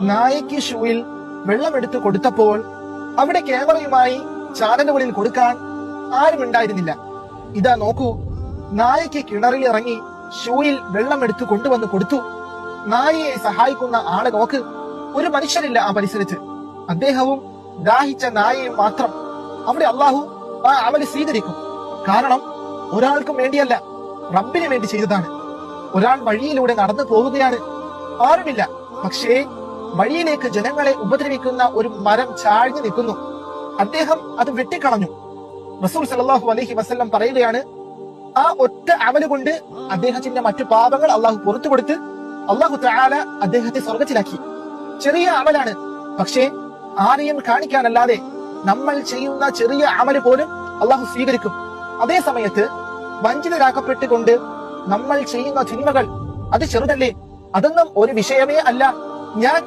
നായയ്ക്ക് ഷൂയിൽ വെള്ളമെടുത്ത് കൊടുത്തപ്പോൾ അവിടെ ക്യാമറയുമായി ചാനലുകളിൽ കൊടുക്കാൻ ആരും ഉണ്ടായിരുന്നില്ല. ഇതാ നോക്കൂ, നായയ്ക്ക് കിണറിൽ ഇറങ്ങി ഷൂയിൽ വെള്ളമെടുത്ത് കൊണ്ടുവന്ന് കൊടുത്തു. നായയെ സഹായിക്കുന്ന ആളെ നോക്ക്, ഒരു മനുഷ്യരില്ല ആ പരിസരത്ത്. അദ്ദേഹവും ദാഹിച്ച നായയും മാത്രം. അവിടെ അള്ളാഹു ആ അമല് സ്വീകരിക്കും. കാരണം ഒരാൾക്കും വേണ്ടിയല്ല, റബ്ബിന് വേണ്ടി ചെയ്തതാണ്. ഒരാൾ വഴിയിലൂടെ നടന്നു പോവുകയാണ്, ആരുമില്ല. പക്ഷേ വഴിയിലേക്ക് ജനങ്ങളെ ഉപദ്രവിക്കുന്ന ഒരു മരം ചാഴ്ന്നു നിൽക്കുന്നു. അദ്ദേഹം അത് വെട്ടിക്കളഞ്ഞു. റസൂൽ സല്ലല്ലാഹു അലൈഹി വസല്ലം പറയുകയാണ്, ആ ഒറ്റ അമല് കൊണ്ട് അദ്ദേഹത്തിന്റെ മറ്റു പാപങ്ങൾ അള്ളാഹു പുറത്തു കൊടുത്ത് അള്ളാഹു തആല അദ്ദേഹത്തെ സ്വർഗത്തിലാക്കി. ചെറിയ അമലാണ്, പക്ഷേ ആരെയും കാണിക്കാനല്ലാതെ നമ്മൾ ചെയ്യുന്ന ചെറിയ അമല് പോലും അള്ളാഹു സ്വീകരിക്കും. അതേ സമയത്ത് വഞ്ചിതരാക്കപ്പെട്ടുകൊണ്ട് നമ്മൾ ചെയ്യുന്ന തിന്മകൾ അത് ചെറുതല്ലേ, അതൊന്നും ഒരു വിഷയമേ അല്ല. ഞാൻ